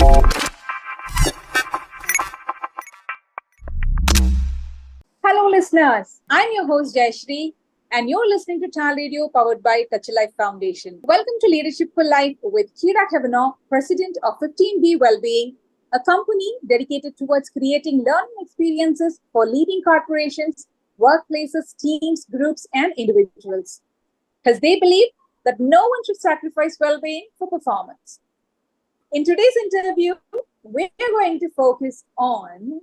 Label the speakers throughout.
Speaker 1: Hello, listeners. I'm your host, Jayasree, and you're listening to TALRadio powered by Touch a Life Foundation. Welcome to Leadership for Life with Kyra Cavanaugh, President of 15B Wellbeing, a company dedicated towards creating learning experiences for leading corporations, workplaces, teams, groups, and individuals. Because they believe that no one should sacrifice well-being for performance. In today's interview, we're going to focus on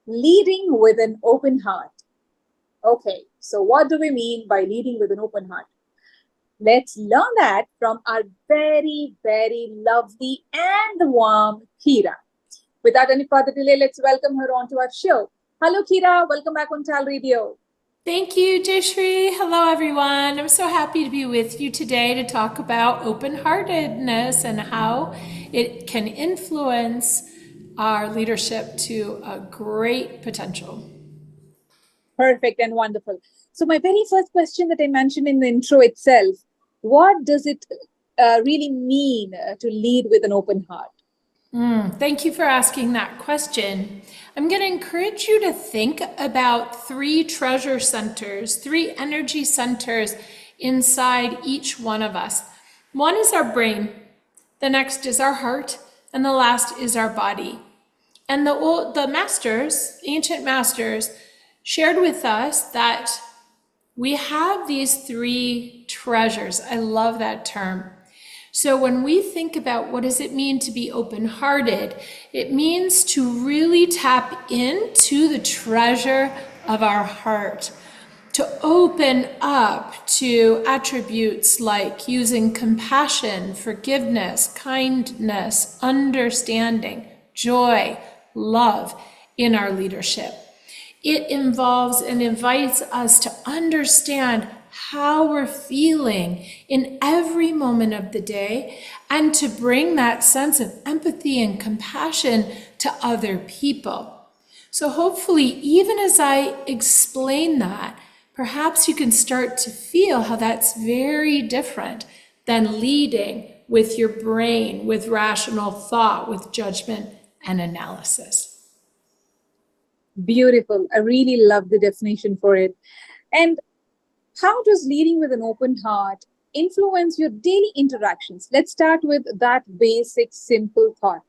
Speaker 1: leading with an open heart. Okay, so what do we mean by leading with an open heart? Let's learn that from our very, very lovely and warm Kyra. Without any further delay, let's welcome her onto our show. Hello, Kyra. Welcome back on TALRadio.
Speaker 2: Thank you, Jayasree. Hello, everyone. I'm so happy to be with you today to talk about open-heartedness and how it can influence our leadership to a great potential.
Speaker 1: Perfect and wonderful. So my very first question that I mentioned in the intro itself, what does it really mean to lead with an open heart?
Speaker 2: Thank you for asking that question. I'm going to encourage you to think about 3 treasure centers, 3 energy centers inside each one of us. One is our brain, the next is our heart, and the last is our body. And the masters, ancient masters, shared with us that we have these 3 treasures. I love that term. So when we think about what does it mean to be open-hearted, it means to really tap into the treasure of our heart, to open up to attributes like using compassion, forgiveness, kindness, understanding, joy, love in our leadership. It involves and invites us to understand how we're feeling in every moment of the day and to bring that sense of empathy and compassion to other people. So hopefully, even as I explain that, perhaps you can start to feel how that's very different than leading with your brain, with rational thought, with judgment and analysis.
Speaker 1: Beautiful. I really love the definition for it. And how does leading with an open heart influence your daily interactions? Let's start with that basic, simple thought.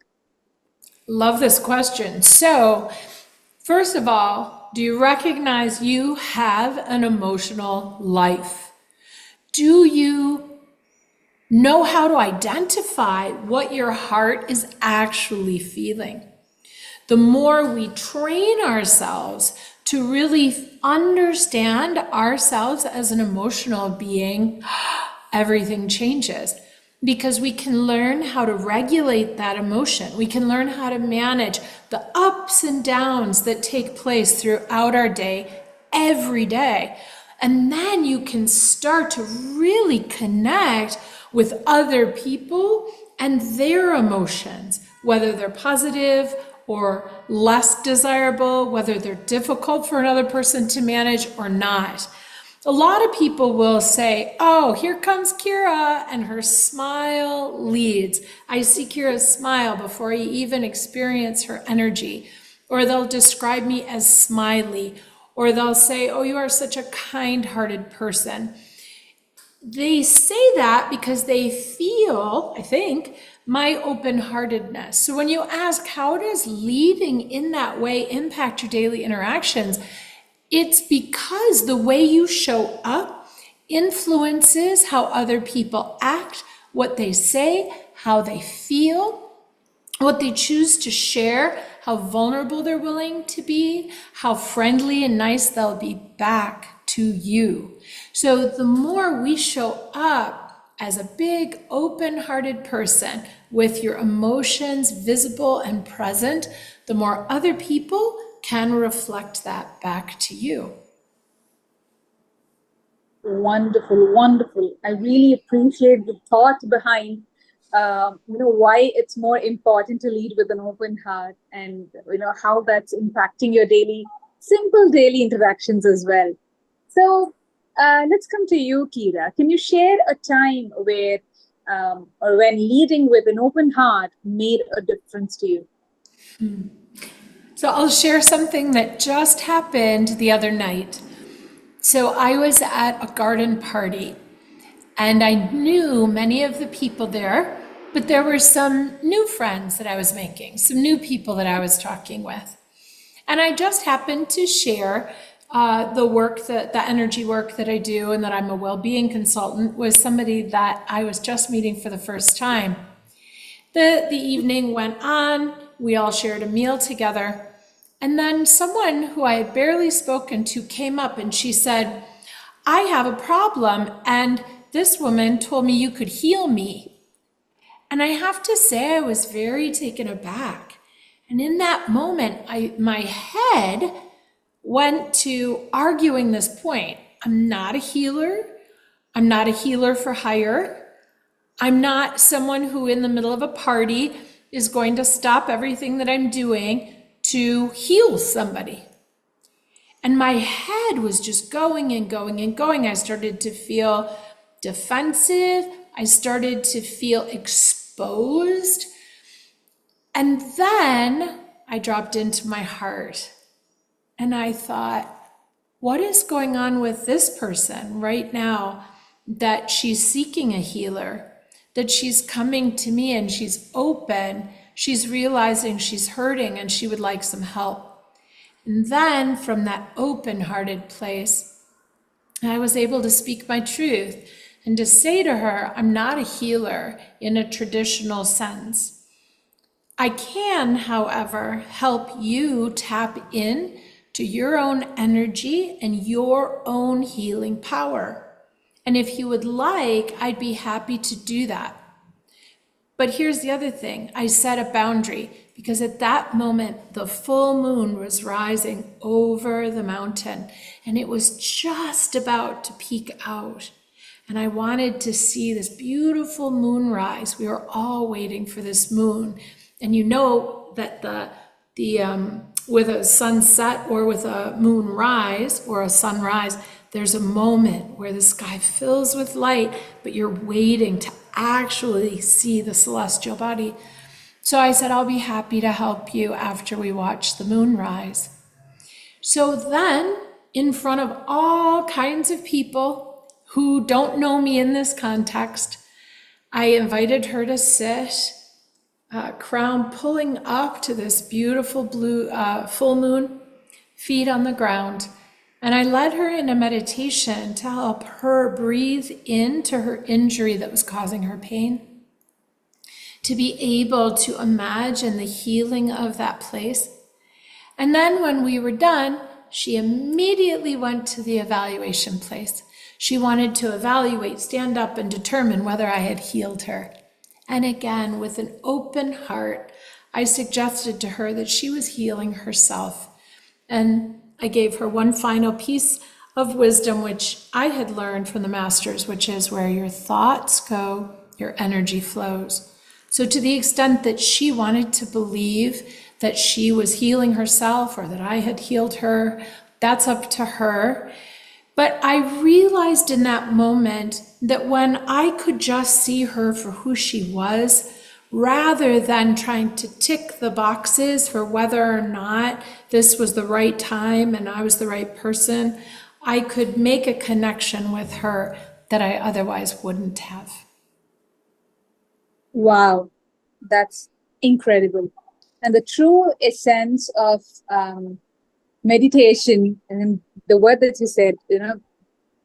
Speaker 2: Love this question. So, first of all, do you recognize you have an emotional life? Do you know how to identify what your heart is actually feeling? The more we train ourselves to really understand ourselves as an emotional being, everything changes because we can learn how to regulate that emotion. We can learn how to manage the ups and downs that take place throughout our day, every day. And then you can start to really connect with other people and their emotions, whether they're positive or less desirable, whether they're difficult for another person to manage or not. A lot of people will say, oh, here comes Kyra, and her smile leads. I see Kyra's smile before I even experience her energy. Or they'll describe me as smiley, or they'll say, oh, you are such a kind-hearted person. They say that because they feel, I think, my open-heartedness. So when you ask, how does leading in that way impact your daily interactions? It's because the way you show up influences how other people act, what they say, how they feel, what they choose to share, how vulnerable they're willing to be, how friendly and nice they'll be back to you. So the more we show up as a big, open-hearted person with your emotions visible and present, the more other people can reflect that back to you.
Speaker 1: Wonderful, wonderful. I really appreciate the thought behind, why it's more important to lead with an open heart and, how that's impacting your simple daily interactions as well. So let's come to you, Kyra. Can you share a time where or when leading with an open heart made a difference to you?
Speaker 2: So I'll share something that just happened the other night. So I was at a garden party and I knew many of the people there, but there were some new friends that I was making, some new people that I was talking with. And I just happened to share the energy work that I do and that I'm a well-being consultant with somebody that I was just meeting for the first time. The evening went on, we all shared a meal together, and then someone who I had barely spoken to came up and she said, I have a problem, and this woman told me you could heal me. And I have to say I was very taken aback. And in that moment, my head went to arguing this point. I'm not a healer. I'm not a healer for hire. I'm not someone who in the middle of a party is going to stop everything that I'm doing to heal somebody. And my head was just going and going and going. I started to feel defensive. I started to feel exposed. And then I dropped into my heart and I thought, what is going on with this person right now that she's seeking a healer, that she's coming to me and she's open, she's realizing she's hurting and she would like some help. And then from that open-hearted place, I was able to speak my truth and to say to her, I'm not a healer in a traditional sense. I can, however, help you tap in to your own energy and your own healing power. And if you would like, I'd be happy to do that. But here's the other thing. I set a boundary because at that moment, the full moon was rising over the mountain and it was just about to peek out. And I wanted to see this beautiful moon rise. We were all waiting for this moon. And you know that with a sunset or with a moon rise or a sunrise, there's a moment where the sky fills with light, but you're waiting to actually see the celestial body. So I said, I'll be happy to help you after we watch the moon rise. So then, in front of all kinds of people who don't know me in this context, I invited her to sit, crown pulling up to this beautiful blue full moon, feet on the ground. And I led her in a meditation to help her breathe into her injury that was causing her pain, to be able to imagine the healing of that place. And then when we were done, she immediately went to the evaluation place. She wanted to evaluate, stand up, and determine whether I had healed her. And again, with an open heart, I suggested to her that she was healing herself. And I gave her one final piece of wisdom, which I had learned from the masters, which is where your thoughts go, your energy flows. So to the extent that she wanted to believe that she was healing herself or that I had healed her, that's up to her. But I realized in that moment that when I could just see her for who she was, rather than trying to tick the boxes for whether or not this was the right time and I was the right person, I could make a connection with her that I otherwise wouldn't have.
Speaker 1: Wow, that's incredible. And the true essence of meditation, and the word that you said,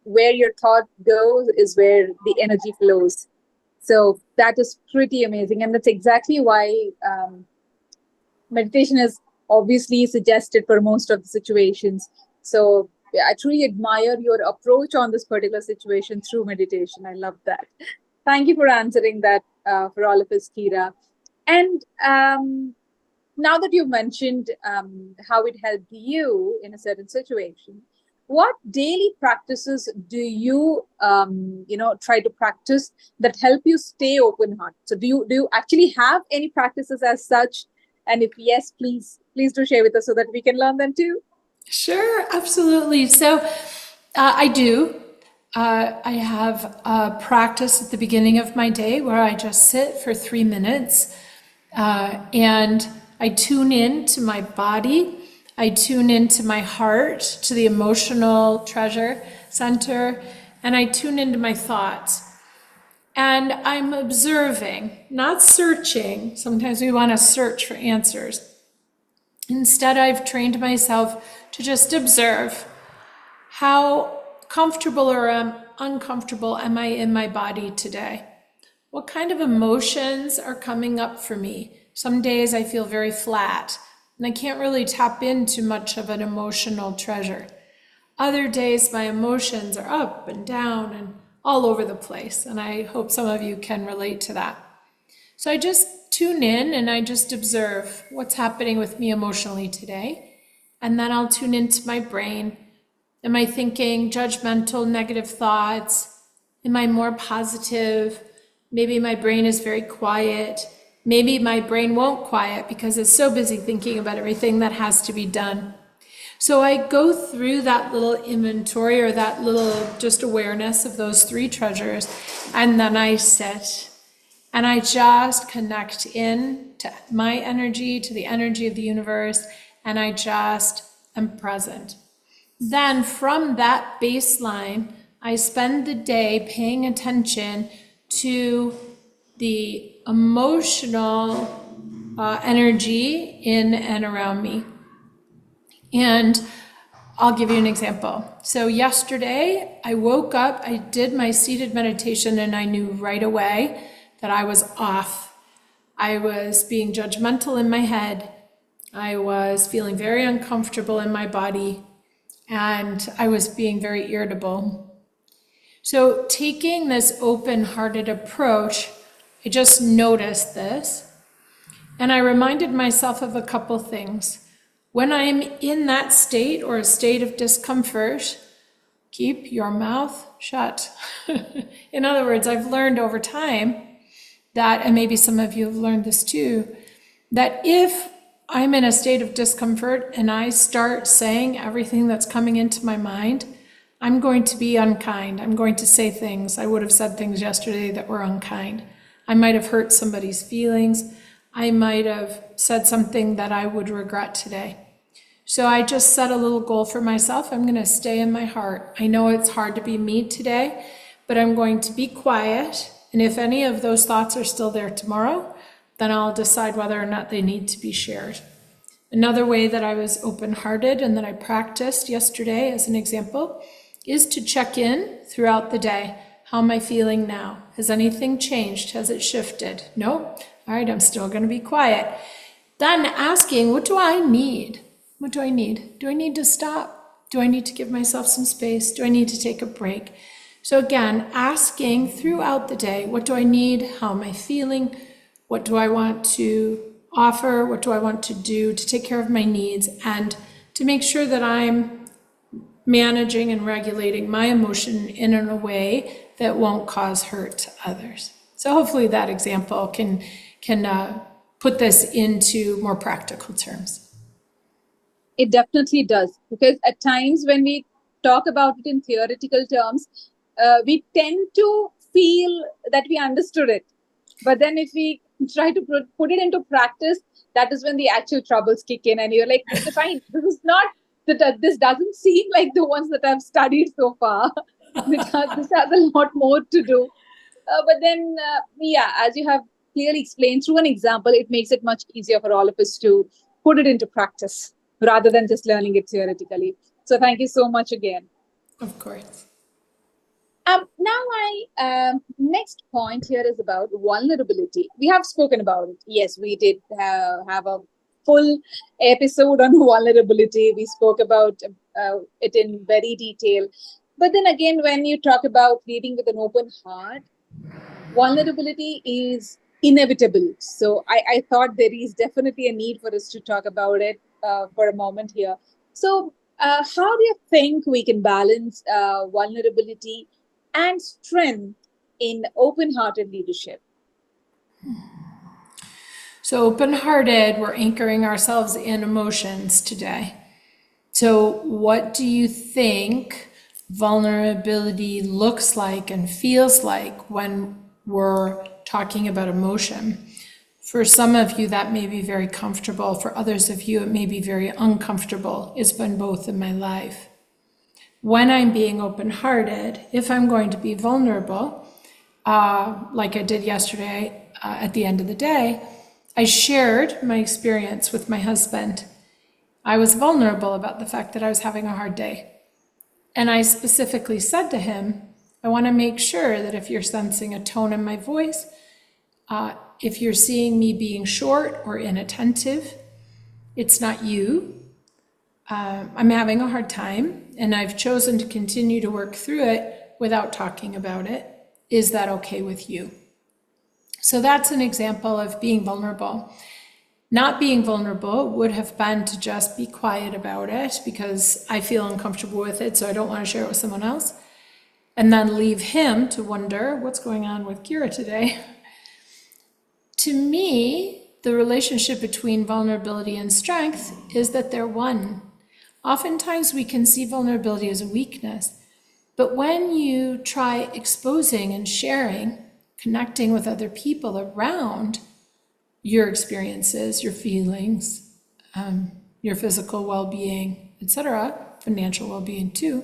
Speaker 1: where your thought goes is where the energy flows. So that is pretty amazing. And that's exactly why meditation is obviously suggested for most of the situations. So yeah, I truly admire your approach on this particular situation through meditation. I love that. Thank you for answering that for all of us, Kyra. And now that you've mentioned how it helped you in a certain situation, what daily practices do you try to practice that help you stay open-hearted? So do you actually have any practices as such? And if yes, please do share with us so that we can learn them too.
Speaker 2: Sure, absolutely. So I do. I have a practice at the beginning of my day where I just sit for 3 minutes and I tune in to my body. I tune into my heart, to the emotional treasure center, and I tune into my thoughts. And I'm observing, not searching. Sometimes we want to search for answers. Instead, I've trained myself to just observe how comfortable or uncomfortable am I in my body today? What kind of emotions are coming up for me? Some days I feel very flat and I can't really tap into much of an emotional treasure. Other days my emotions are up and down and all over the place, and I hope some of you can relate to that. So I just tune in and I just observe what's happening with me emotionally today, and then I'll tune into my brain. Am I thinking judgmental, negative thoughts? Am I more positive? Maybe my brain is very quiet. Maybe my brain won't quiet because it's so busy thinking about everything that has to be done. So I go through that little inventory or that little just awareness of those three treasures, and then I sit and I just connect in to my energy, to the energy of the universe, and I just am present. Then from that baseline, I spend the day paying attention to the emotional energy in and around me. And I'll give you an example. So yesterday, I woke up, I did my seated meditation, and I knew right away that I was off. I was being judgmental in my head. I was feeling very uncomfortable in my body, and I was being very irritable. So taking this open-hearted approach, I just noticed this, and I reminded myself of a couple things. When I'm in that state or a state of discomfort, keep your mouth shut. In other words, I've learned over time that, and maybe some of you have learned this too, that if I'm in a state of discomfort and I start saying everything that's coming into my mind, I'm going to be unkind. I'm going to say things. I would have said things yesterday that were unkind. I might have hurt somebody's feelings. I might have said something that I would regret today. So I just set a little goal for myself. I'm going to stay in my heart. I know it's hard to be me today, but I'm going to be quiet. And if any of those thoughts are still there tomorrow, then I'll decide whether or not they need to be shared. Another way that I was open-hearted and that I practiced yesterday as an example is to check in throughout the day. How am I feeling now? Has anything changed? Has it shifted? No? All right, I'm still going to be quiet. Then asking, what do I need? What do I need? Do I need to stop? Do I need to give myself some space? Do I need to take a break? So again, asking throughout the day, what do I need? How am I feeling? What do I want to offer? What do I want to do to take care of my needs and to make sure that I'm managing and regulating my emotion in a way that won't cause hurt to others. So hopefully that example can put this into more practical terms.
Speaker 1: It definitely does, because at times when we talk about it in theoretical terms, we tend to feel that we understood it. But then if we try to put it into practice, that is when the actual troubles kick in and you're like, okay, fine, this doesn't seem like the ones that I've studied so far. This has a lot more to do. But then, as you have clearly explained through an example, it makes it much easier for all of us to put it into practice rather than just learning it theoretically. So thank you so much again.
Speaker 2: Of course.
Speaker 1: Now my next point here is about vulnerability. We have spoken about it. Yes, we did have a full episode on vulnerability. We spoke about it in very detail. But then again, when you talk about leading with an open heart, vulnerability is inevitable. So I thought there is definitely a need for us to talk about it for a moment here. So how do you think we can balance vulnerability and strength in open-hearted leadership?
Speaker 2: So open-hearted, we're anchoring ourselves in emotions today. So what do you think vulnerability looks like and feels like when we're talking about emotion. For some of you, that may be very comfortable. For others of you, it may be very uncomfortable. It's been both in my life. When I'm being open-hearted, if I'm going to be vulnerable, like I did yesterday at the end of the day, I shared my experience with my husband. I was vulnerable about the fact that I was having a hard day. And I specifically said to him, I want to make sure that if you're sensing a tone in my voice, if you're seeing me being short or inattentive, it's not you. I'm having a hard time, and I've chosen to continue to work through it without talking about it. Is that okay with you? So that's an example of being vulnerable. Not being vulnerable would have been to just be quiet about it because I feel uncomfortable with it, so I don't want to share it with someone else, and then leave him to wonder what's going on with Kyra today. To me, the relationship between vulnerability and strength is that they're one. Oftentimes we can see vulnerability as a weakness, but when you try exposing and sharing, connecting with other people around your experiences, your feelings, your physical well-being, etc., financial well-being too,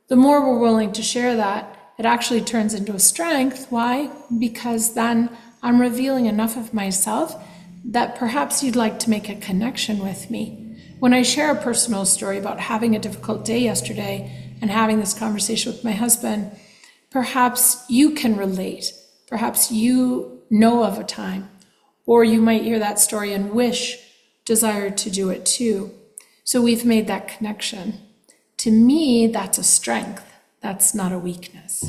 Speaker 2: the more we're willing to share that, it actually turns into a strength. Why? Because then I'm revealing enough of myself that perhaps you'd like to make a connection with me. When I share a personal story about having a difficult day yesterday and having this conversation with my husband, perhaps you can relate. Perhaps you know of a time, or you might hear that story and desire to do it too. So we've made that connection. To me, that's a strength. That's not a weakness.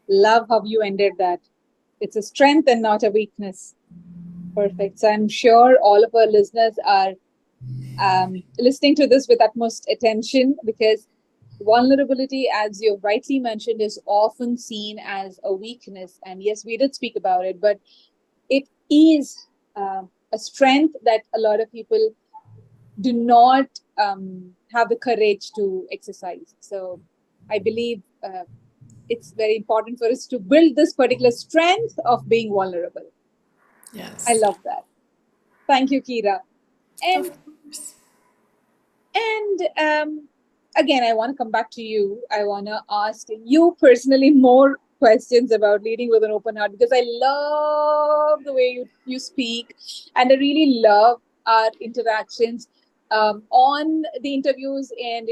Speaker 1: Love how you ended that. It's a strength and not a weakness. Perfect. So I'm sure all of our listeners are listening to this with utmost attention, because vulnerability, as you rightly mentioned, is often seen as a weakness. And yes, we did speak about it, but it is a strength that a lot of people do not have the courage to exercise. So I believe it's very important for us to build this particular strength of being vulnerable.
Speaker 2: Yes.
Speaker 1: I love that. Thank you, Kyra. And
Speaker 2: Of course.
Speaker 1: again, I want to come back to you. I want to ask you personally more questions about leading with an open heart, because I love the way you speak, and I really love our interactions on the interviews and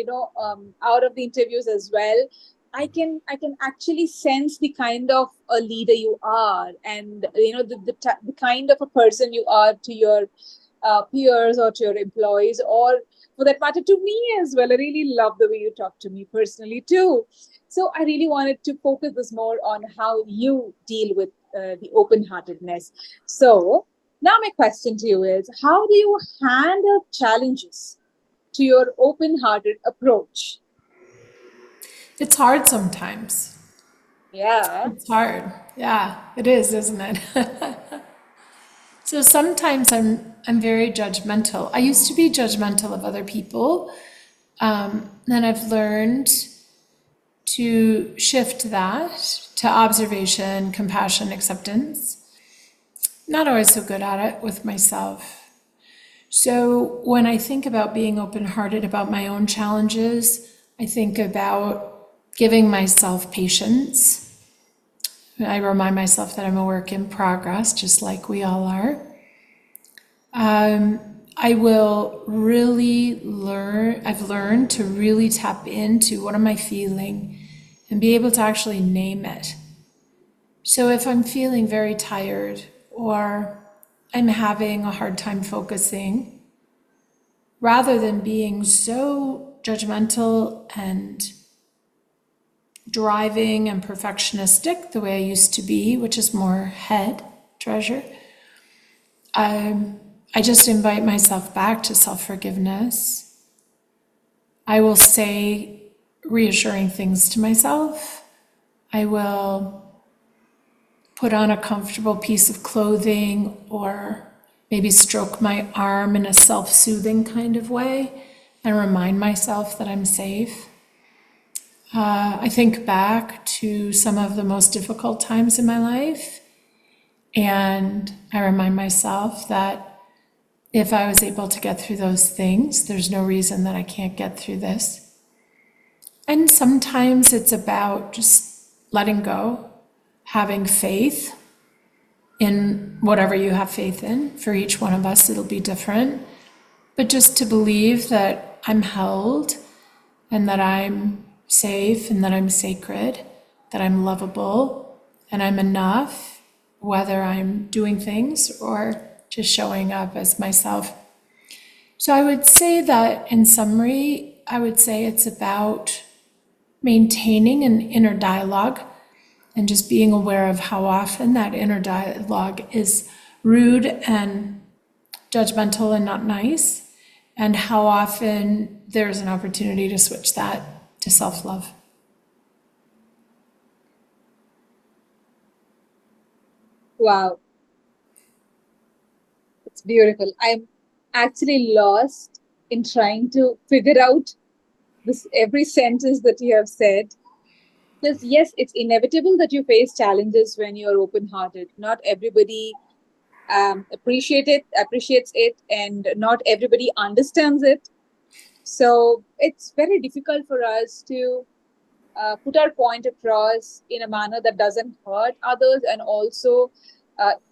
Speaker 1: out of the interviews as well. I can actually sense the kind of a leader you are, and the kind of a person you are to your peers or to your employees, or for that matter to me as well. I really love the way you talk to me personally too. So I really wanted to focus this more on how you deal with the open-heartedness. So now my question to you is, how do you handle challenges to your open-hearted approach?
Speaker 2: It's hard sometimes.
Speaker 1: Yeah.
Speaker 2: It's hard. Yeah, it is, isn't it? So sometimes I'm very judgmental. I used to be judgmental of other people. Then I've learned to shift that to observation, compassion, acceptance. Not always so good at it with myself. So when I think about being open-hearted about my own challenges, I think about giving myself patience. I remind myself that I'm a work in progress, just like we all are. I will really I've learned to really tap into what am I feeling and be able to actually name it. So if I'm feeling very tired or I'm having a hard time focusing, rather than being so judgmental and driving and perfectionistic the way I used to be, which is more head treasure, I just invite myself back to self-forgiveness. I will say reassuring things to myself. I will put on a comfortable piece of clothing or maybe stroke my arm in a self-soothing kind of way and remind myself that I'm safe. I think back to some of the most difficult times in my life, and I remind myself that if I was able to get through those things, there's no reason that I can't get through this. And sometimes it's about just letting go, having faith in whatever you have faith in. For each one of us, it'll be different. But just to believe that I'm held and that I'm safe and that I'm sacred, that I'm lovable and I'm enough, whether I'm doing things or just showing up as myself. So I would say that in summary, I would say it's about maintaining an inner dialogue and just being aware of how often that inner dialogue is rude and judgmental and not nice, and how often there's an opportunity to switch that to self-love.
Speaker 1: Wow, it's beautiful. I'm actually lost in trying to figure out this every sentence that you have said. Because yes, it's inevitable that you face challenges when you're open-hearted. Not everybody appreciates it, and not everybody understands it. So it's very difficult for us to put our point across in a manner that doesn't hurt others and also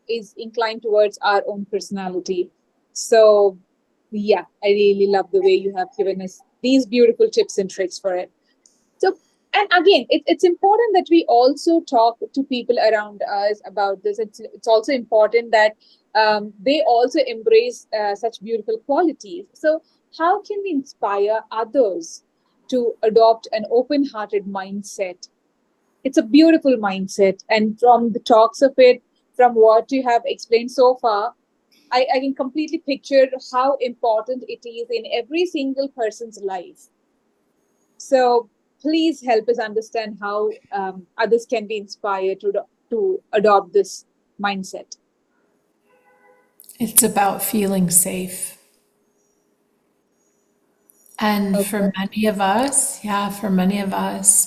Speaker 1: is inclined towards our own personality. So, yeah, I really love the way you have given us these beautiful tips and tricks for it. So, and again, it's important that we also talk to people around us about this. It's also important that they also embrace such beautiful qualities. So, how can we inspire others to adopt an open-hearted mindset? It's a beautiful mindset, and from the talks of it, from what you have explained so far, I can completely picture how important it is in every single person's life. So please help us understand how others can be inspired to adopt this mindset.
Speaker 2: It's about feeling safe. And
Speaker 1: Okay.
Speaker 2: for many of us,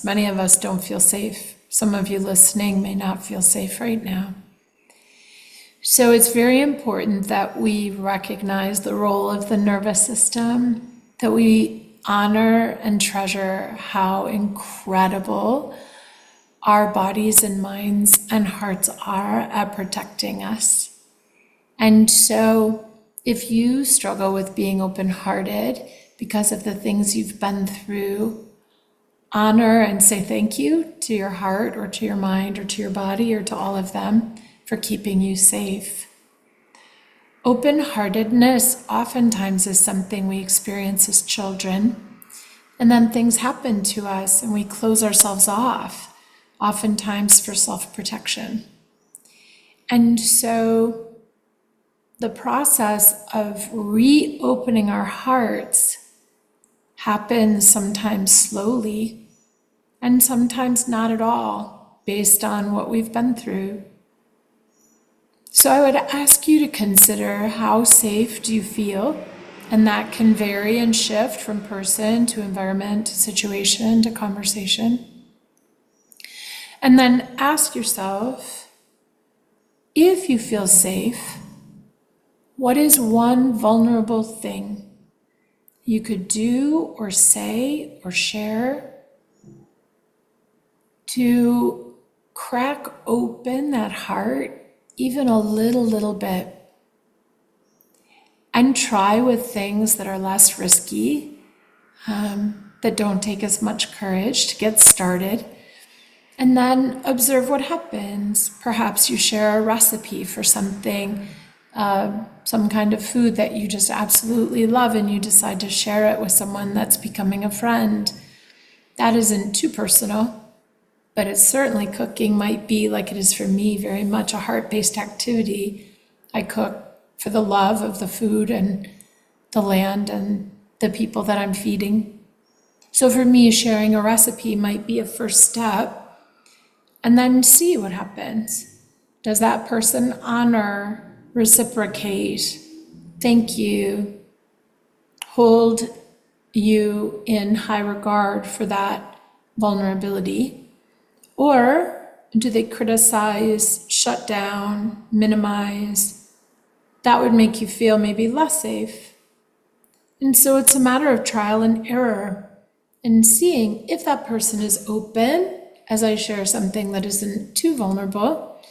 Speaker 2: many of us don't feel safe. Some of you listening may not feel safe right now. So it's very important that we recognize the role of the nervous system, that we honor and treasure how incredible our bodies and minds and hearts are at protecting us. And so if you struggle with being open-hearted because of the things you've been through, honor and say thank you to your heart or to your mind or to your body or to all of them for keeping you safe. Open-heartedness oftentimes is something we experience as children, and then things happen to us and we close ourselves off, oftentimes for self-protection. And so the process of reopening our hearts happens sometimes slowly and sometimes not at all, based on what we've been through. So I would ask you to consider, how safe do you feel? And that can vary and shift from person to environment to situation to conversation. And then ask yourself, if you feel safe, what is one vulnerable thing you could do or say or share to crack open that heart even a little bit? And try with things that are less risky, that don't take as much courage to get started. And then observe what happens. Perhaps you share a recipe for something, some kind of food that you just absolutely love, and you decide to share it with someone that's becoming a friend. That isn't too personal, but it's certainly, cooking might be, like it is for me, very much a heart-based activity. I cook for the love of the food and the land and the people that I'm feeding. So for me, sharing a recipe might be a first step, and then see what happens. Does that person honor, reciprocate, thank you, hold you in high regard for that vulnerability? Or do they criticize, shut down, minimize? That would make you feel maybe less safe. And so it's a matter of trial and error and seeing if that person is open as I share something that isn't too vulnerable.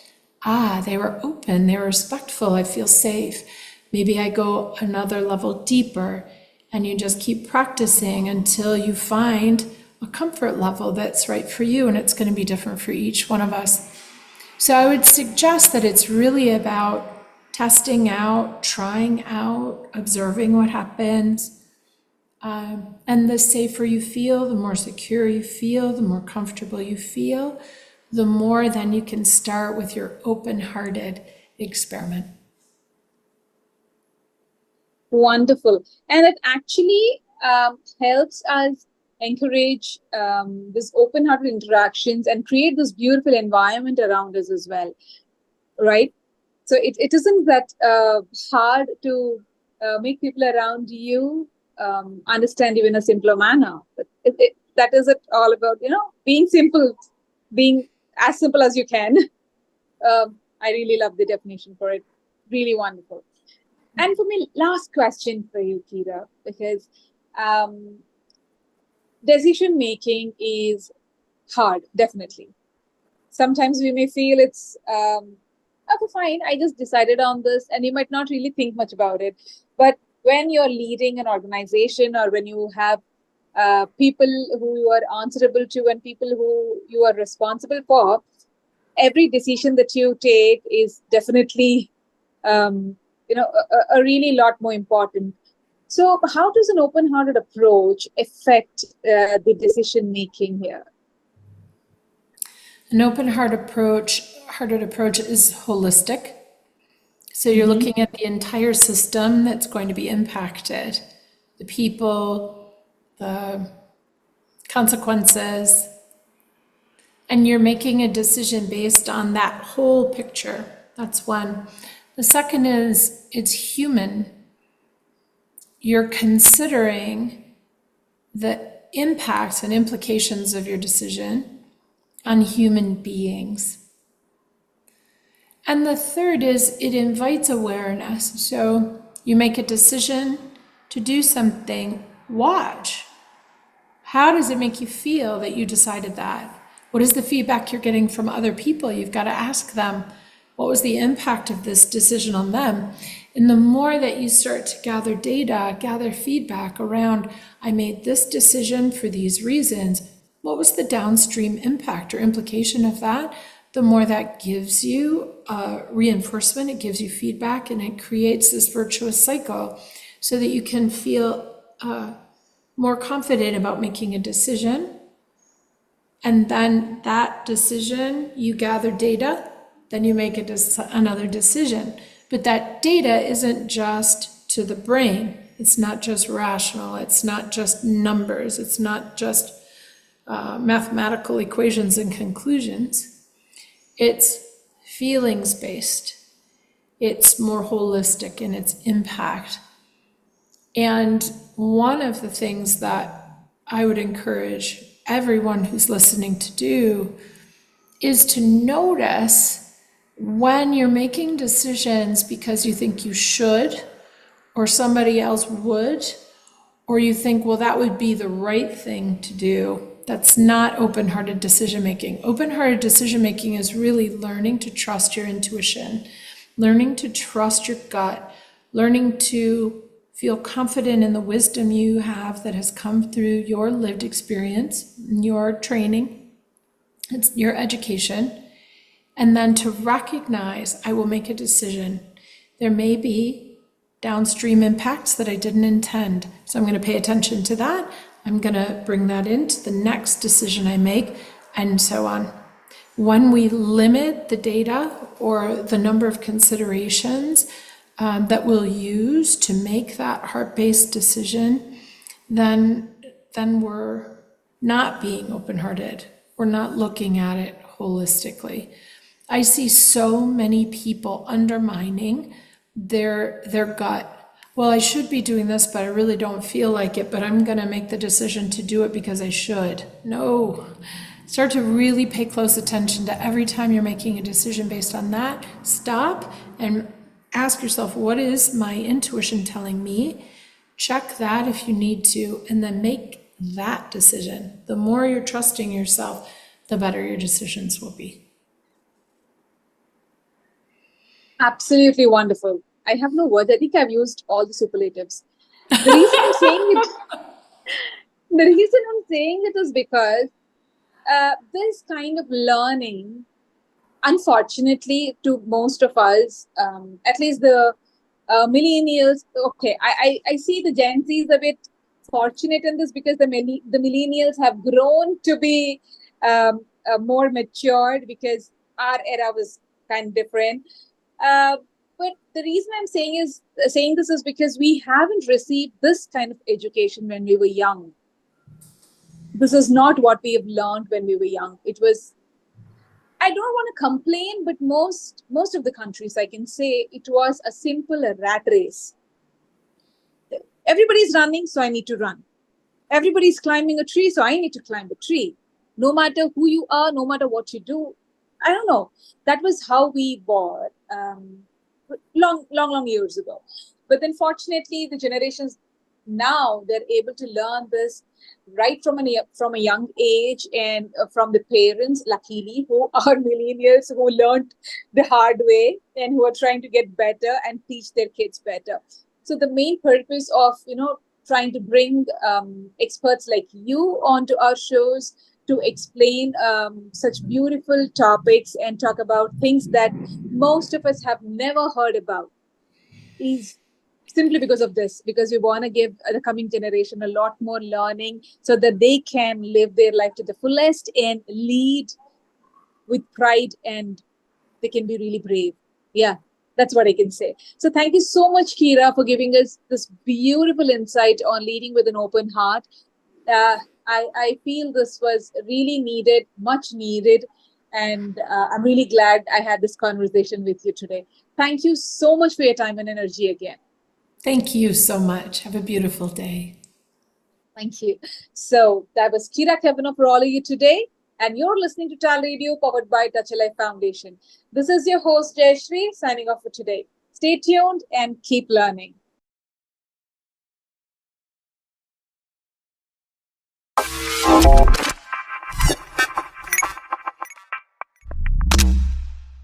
Speaker 2: They were open, they were respectful, I feel safe. Maybe I go another level deeper, and you just keep practicing until you find a comfort level that's right for you, and it's going to be different for each one of us. So I would suggest that it's really about testing out, trying out, observing what happens. And the safer you feel, the more secure you feel, the more comfortable you feel, the more then you can start with your open-hearted experiment.
Speaker 1: Wonderful. And it actually helps us encourage this open-hearted interactions and create this beautiful environment around us as well, right? So it isn't that hard to make people around you understand you in a simpler manner. But that is it all about, being simple, being as simple as you can. I really love the definition for it. Really wonderful. And for me, last question for you, Kyra, because decision making is hard, definitely. Sometimes we may feel it's, okay, fine, I just decided on this, and you might not really think much about it. But when you're leading an organization, or when you have people who you are answerable to and people who you are responsible for, every decision that you take is definitely a really lot more important. So how does an open-hearted approach affect the decision making here?
Speaker 2: An open-hearted approach is holistic. So you're looking at the entire system that's going to be impacted, the people, the consequences, and you're making a decision based on that whole picture. That's one. The second is it's human. You're considering the impacts and implications of your decision on human beings. And the third is it invites awareness. So you make a decision to do something, watch. How does it make you feel that you decided that? What is the feedback you're getting from other people? You've got to ask them, what was the impact of this decision on them? And the more that you start to gather data, gather feedback around, I made this decision for these reasons, what was the downstream impact or implication of that? The more that gives you reinforcement, it gives you feedback, and it creates this virtuous cycle so that you can feel more confident about making a decision. And then that decision, you gather data, then you make another decision. But that data isn't just to the brain. It's not just rational. It's not just numbers. It's not just mathematical equations and conclusions. It's feelings-based. It's more holistic in its impact. And one of the things that I would encourage everyone who's listening to do is to notice when you're making decisions because you think you should, or somebody else would, or you think, well, that would be the right thing to do. That's not open-hearted decision-making. Open-hearted decision-making is really learning to trust your intuition, learning to trust your gut, learning to feel confident in the wisdom you have that has come through your lived experience, your training, it's your education, and then to recognize, I will make a decision. There may be downstream impacts that I didn't intend, so I'm going to pay attention to that. I'm going to bring that into the next decision I make, and so on. When we limit the data or the number of considerations that we'll use to make that heart-based decision, then we're not being open-hearted. We're not looking at it holistically. I see so many people undermining their gut well, I should be doing this, but I really don't feel like it, but I'm going to make the decision to do it because I should. No. Start to really pay close attention to every time you're making a decision based on that. Stop and ask yourself, what is my intuition telling me? Check that if you need to, and then make that decision. The more you're trusting yourself, the better your decisions will be.
Speaker 1: Absolutely wonderful. I have no words. I think I've used all the superlatives. The reason I'm saying it, the reason I'm saying it is because this kind of learning, unfortunately, to most of us, at least the millennials. Okay, I see the Gen Z is a bit fortunate in this because the millennials have grown to be more matured because our era was kind of different. But the reason I'm saying this is because we haven't received this kind of education when we were young. This is not what we have learned when we were young. It was, I don't want to complain, but most of the countries, I can say, it was a simple rat race. Everybody's running, so I need to run. Everybody's climbing a tree, so I need to climb a tree. No matter who you are, no matter what you do, I don't know. That was how we were long years ago. But then, fortunately, the generations now, they're able to learn this right from a young age, and from the parents, luckily, who are millennials, who learned the hard way and who are trying to get better and teach their kids better. So the main purpose of trying to bring experts like you onto our shows to explain such beautiful topics and talk about things that most of us have never heard about is simply because of this, because we want to give the coming generation a lot more learning so that they can live their life to the fullest and lead with pride, and they can be really brave. Yeah, that's what I can say. So thank you so much, Kyra, for giving us this beautiful insight on leading with an open heart. I feel this was really needed, much needed, and I'm really glad I had this conversation with you today. Thank you so much for your time and energy again.
Speaker 2: Thank you so much. Have a beautiful day.
Speaker 1: Thank you. So that was Kyra Cavanaugh for all of you today. And you're listening to TALRadio, powered by Touch a Life Foundation. This is your host, Jayasree, signing off for today. Stay tuned and keep learning.